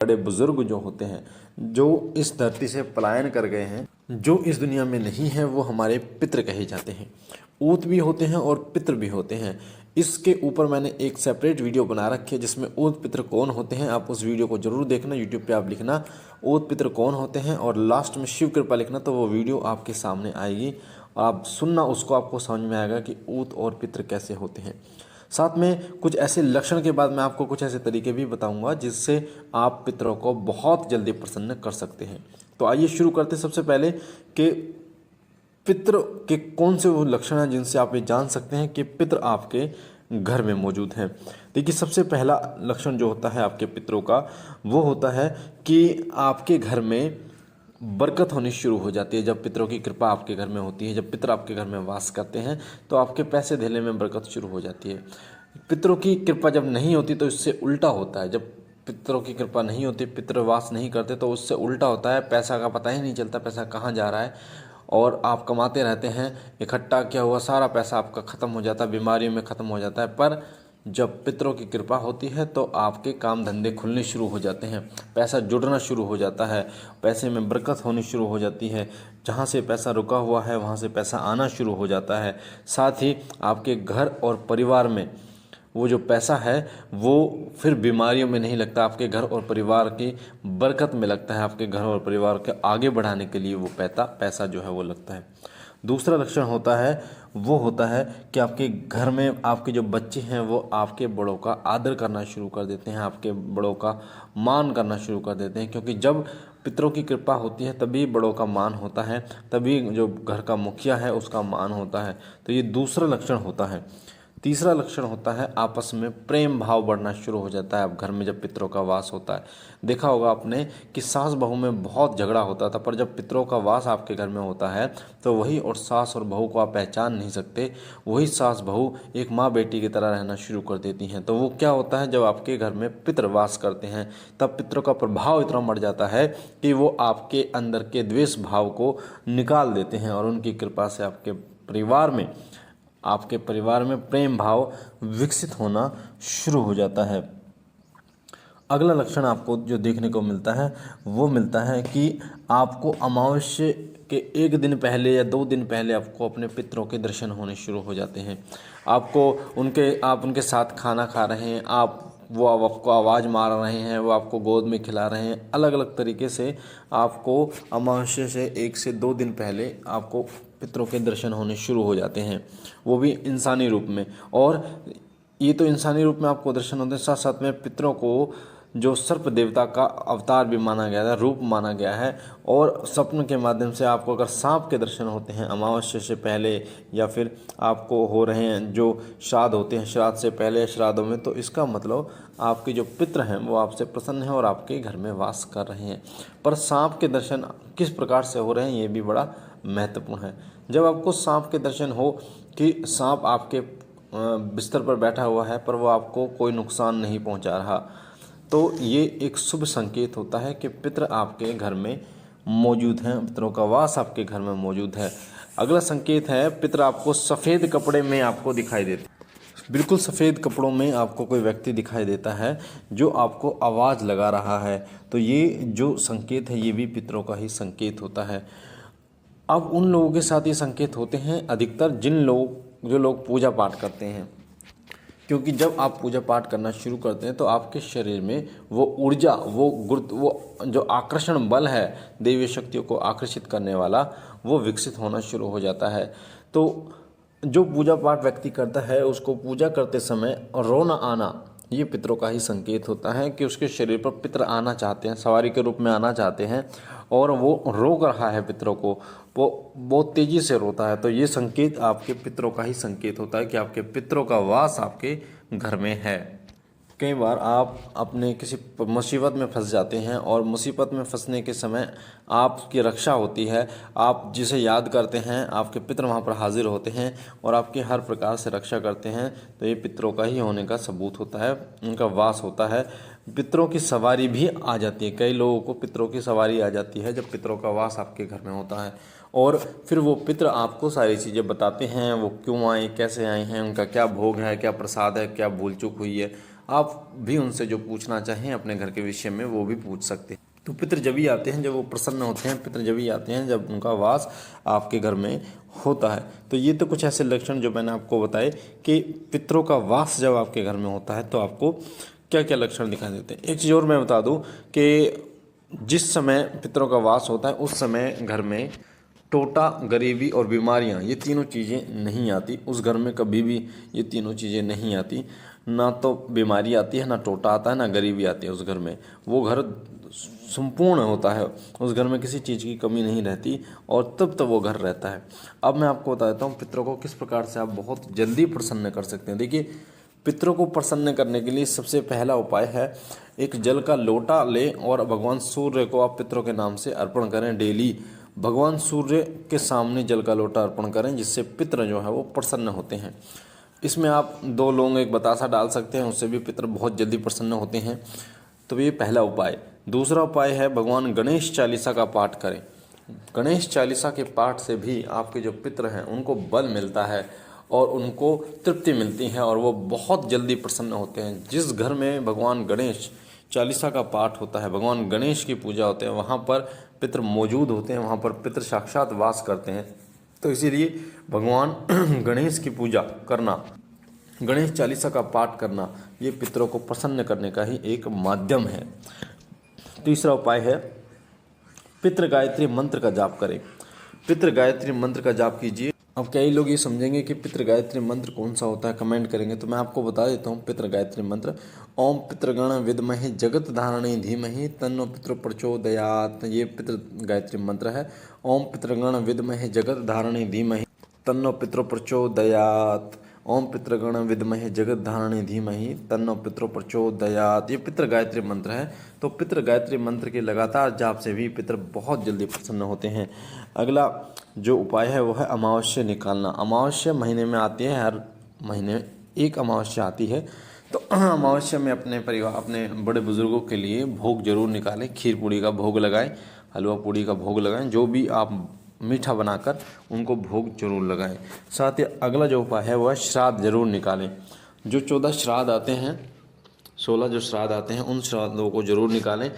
बड़े बुजुर्ग जो होते हैं, जो इस धरती से पलायन कर गए हैं, जो इस दुनिया में नहीं है, वो हमारे पितृ कहे जाते हैं। ऊत भी होते हैं और पितृ भी होते हैं। इसके ऊपर मैंने एक सेपरेट वीडियो बना रखी है जिसमें ऊत पितृ कौन होते हैं, आप उस वीडियो को जरूर देखना। यूट्यूब पे आप लिखना ऊत पितृ कौन होते हैं और लास्ट में शिव कृपा लिखना, तो वो वीडियो आपके सामने आएगी। आप सुनना, उसको आपको समझ में आएगा कि ऊत और पितृ कैसे होते हैं। साथ में कुछ ऐसे लक्षण के बाद मैं आपको कुछ ऐसे तरीके भी बताऊंगा जिससे आप पितरों को बहुत जल्दी प्रसन्न कर सकते हैं। तो आइए शुरू करते हैं। सबसे पहले कि पितृ के कौन से वो लक्षण हैं जिनसे आप ये जान सकते हैं कि पितृ आपके घर में मौजूद हैं। देखिए, सबसे पहला लक्षण जो होता है आपके पितरों का, वो होता है कि आपके घर में बरकत होनी शुरू हो जाती है। जब पितरों की कृपा आपके घर में होती है, जब पितर आपके घर में वास करते हैं, तो आपके पैसे धेले में बरकत शुरू हो जाती है। पितरों की कृपा जब नहीं होती तो इससे उल्टा होता है। जब पितरों की कृपा नहीं होती, पितर वास नहीं करते, तो उससे उल्टा होता है। पैसा का पता ही नहीं चलता, पैसा कहाँ जा रहा है, और आप कमाते रहते हैं, इकट्ठा किया हुआ सारा पैसा आपका ख़त्म हो जाता है, बीमारियों में ख़त्म हो जाता है। पर जब पितरों की कृपा होती है तो आपके काम धंधे खुलने शुरू हो जाते हैं, पैसा जुड़ना शुरू हो जाता है, पैसे में बरकत होनी शुरू हो जाती है। जहाँ से पैसा रुका हुआ है वहाँ से पैसा आना शुरू हो जाता है। साथ ही आपके घर और परिवार में वो जो पैसा है वो फिर बीमारियों में नहीं लगता, आपके घर और परिवार की बरकत में लगता है। आपके घर और परिवार के आगे बढ़ाने के लिए वो पैसा जो है वो लगता है। दूसरा लक्षण होता है, वो होता है कि आपके घर में आपके जो बच्चे हैं वो आपके बड़ों का आदर करना शुरू कर देते हैं, आपके बड़ों का मान करना शुरू कर देते हैं। क्योंकि जब पितरों की कृपा होती है तभी बड़ों का मान होता है, तभी जो घर का मुखिया है उसका मान होता है। तो ये दूसरा लक्षण होता है। तीसरा लक्षण होता है, आपस में प्रेम भाव बढ़ना शुरू हो जाता है। अब घर में जब पितरों का वास होता है, देखा होगा आपने कि सास बहू में बहुत झगड़ा होता था, पर जब पितरों का वास आपके घर में होता है तो वही और सास और बहू को आप पहचान नहीं सकते। वही सास बहू एक माँ बेटी की तरह रहना शुरू कर देती हैं। तो वो क्या होता है, जब आपके घर में पितर वास करते हैं तब पितरों का प्रभाव इतना बढ़ जाता है कि वो आपके अंदर के द्वेष भाव को निकाल देते हैं और उनकी कृपा से आपके परिवार में प्रेम भाव विकसित होना शुरू हो जाता है। अगला लक्षण आपको जो देखने को मिलता है वो मिलता है कि आपको अमावस्या के एक दिन पहले या 2 दिन पहले आपको अपने पितरों के दर्शन होने शुरू हो जाते हैं। आप उनके साथ खाना खा रहे हैं, वो आपको आवाज़ मार रहे हैं, वो आपको गोद में खिला रहे हैं। अलग अलग तरीके से आपको अमावस्या से 1 से 2 दिन पहले आपको पितरों के दर्शन होने शुरू हो जाते हैं, वो भी इंसानी रूप में। और ये तो इंसानी रूप में आपको दर्शन होते हैं, साथ साथ में पितरों को जो सर्प देवता का अवतार भी माना गया है, रूप माना गया है। और स्वप्न के माध्यम से आपको अगर सांप के दर्शन होते हैं अमावस्या से पहले, या फिर आपको हो रहे हैं जो श्राद्ध होते हैं श्राद्ध से पहले श्राद्धों में, तो इसका मतलब आपके जो पितृ हैं वो आपसे प्रसन्न हैं और आपके घर में वास कर रहे हैं। पर सांप के दर्शन किस प्रकार से हो रहे हैं ये भी बड़ा महत्वपूर्ण है। जब आपको सांप के दर्शन हो कि सांप आपके बिस्तर पर बैठा हुआ है पर वो आपको कोई नुकसान नहीं पहुंचा रहा, तो ये एक शुभ संकेत होता है कि पितृ आपके घर में मौजूद हैं, पितरों का वास आपके घर में मौजूद है। अगला संकेत है, पितृ आपको सफ़ेद कपड़े में आपको दिखाई देते, बिल्कुल सफ़ेद कपड़ों में आपको कोई व्यक्ति दिखाई देता है जो आपको आवाज़ लगा रहा है। तो ये जो संकेत है ये भी पितरों का ही संकेत होता है। अब उन लोगों के साथ ये संकेत होते हैं अधिकतर जो लोग पूजा पाठ करते हैं, क्योंकि जब आप पूजा पाठ करना शुरू करते हैं तो आपके शरीर में वो ऊर्जा, वो जो आकर्षण बल है देवी शक्तियों को आकर्षित करने वाला, वो विकसित होना शुरू हो जाता है। तो जो पूजा पाठ व्यक्ति करता है उसको पूजा करते समय रोना आना, ये पितरों का ही संकेत होता है कि उसके शरीर पर पितर आना चाहते हैं, सवारी के रूप में आना चाहते हैं, और वो रोक रहा है पितरों को, वो बहुत तेज़ी से रोता है। तो ये संकेत आपके पितरों का ही संकेत होता है कि आपके पितरों का वास आपके घर में है। कई बार आप अपने किसी मुसीबत में फंस जाते हैं और मुसीबत में फंसने के समय आपकी रक्षा होती है, आप जिसे याद करते हैं आपके पितर वहाँ पर हाजिर होते हैं और आपकी हर प्रकार से रक्षा करते हैं। तो ये पितरों का ही होने का सबूत होता है, उनका वास होता है। पितरों की सवारी भी आ जाती है, कई लोगों को पितरों की सवारी आ जाती है जब पितरों का वास आपके घर में होता है। और फिर वो पितर आपको सारी चीज़ें बताते हैं, वो क्यों आए, कैसे आए हैं, उनका क्या भोग है, क्या प्रसाद है, क्या भूल चूक हुई है, आप भी उनसे जो पूछना चाहें अपने घर के विषय में वो भी पूछ सकते हैं। तो पितृ जब ही आते हैं जब वो प्रसन्न होते हैं, पितृ जब ही आते हैं जब उनका वास आपके घर में होता है। तो ये तो कुछ ऐसे लक्षण जो मैंने आपको बताए कि पितरों का वास जब आपके घर में होता है तो आपको क्या क्या लक्षण दिखाई देते हैं। एक चीज़ और मैं बता दूं कि जिस समय पितरों का वास होता है उस समय घर में टोटा, गरीबी और बीमारियां, ये तीनों चीज़ें नहीं आती। उस घर में कभी भी ये तीनों चीज़ें नहीं आती। ना तो बीमारी आती है, ना टोटा आता है, ना गरीबी आती है उस घर में। वो घर संपूर्ण होता है, उस घर में किसी चीज़ की कमी नहीं रहती और तब तो वो घर रहता है। अब मैं आपको बता देता हूँ पितरों को किस प्रकार से आप बहुत जल्दी प्रसन्न कर सकते हैं। देखिए, पितरों को प्रसन्न करने के लिए सबसे पहला उपाय है, एक जल का लोटा लें और भगवान सूर्य को आप पितरों के नाम से अर्पण करें। डेली भगवान सूर्य के सामने जल का लोटा अर्पण करें, जिससे पितर जो है वो प्रसन्न होते हैं। इसमें आप 2 लौंग, एक बतासा डाल सकते हैं, उससे भी पितर बहुत जल्दी प्रसन्न होते हैं। तो ये पहला उपाय। दूसरा उपाय है भगवान गणेश चालीसा का पाठ करें। गणेश चालीसा के पाठ से भी आपके जो पितर हैं उनको बल मिलता है और उनको तृप्ति मिलती है और वो बहुत जल्दी प्रसन्न होते हैं। जिस घर में भगवान गणेश चालीसा का पाठ होता है, भगवान गणेश की पूजा होते हैं, वहाँ पर पितर मौजूद होते हैं, वहाँ पर पितर साक्षात वास करते हैं। तो इसीलिए भगवान गणेश की पूजा करना, गणेश चालीसा का पाठ करना, ये पितरों को प्रसन्न करने का ही एक माध्यम है। तीसरा उपाय है पितृ गायत्री मंत्र का जाप करें। पितृ गायत्री मंत्र का जाप कीजिए। अब कई लोग ये समझेंगे कि पितृ गायत्री मंत्र कौन सा होता है, कमेंट करेंगे, तो मैं आपको बता देता हूँ। पितृ गायत्री मंत्र, ओम पितृगण विद्महे जगत धारणे धीमहि तन्नो पितृ प्रचोदयात्, ये पितृ गायत्री मंत्र है। ओम पितृगण विद्महे जगत धारणे धीमहि तन्नो पितृ प्रचोदयात्, ओम पितृगण विद्महे जगत धारणे धीमहि तन्नो पितृ प्रचोदयात्, ये पितृ गायत्री मंत्र है। तो पितृ गायत्री मंत्र के लगातार जाप से भी पितर बहुत जल्दी प्रसन्न होते हैं। अगला जो उपाय है वो है अमावस्या निकालना। अमावस्या महीने में आती है, हर महीने एक अमावस्या आती है। तो अमावस्या में अपने परिवार, अपने बड़े बुजुर्गों के लिए भोग जरूर निकालें। खीर पूड़ी का भोग लगाएं, हलवा पूड़ी का भोग लगाएं, जो भी आप मीठा बनाकर उनको भोग जरूर लगाएं। साथ ही अगला जो उपाय है वह श्राद्ध जरूर निकालें। जो 14 श्राद्ध आते हैं, 16 जो श्राद्ध आते हैं, उन श्राद्धों को जरूर निकालें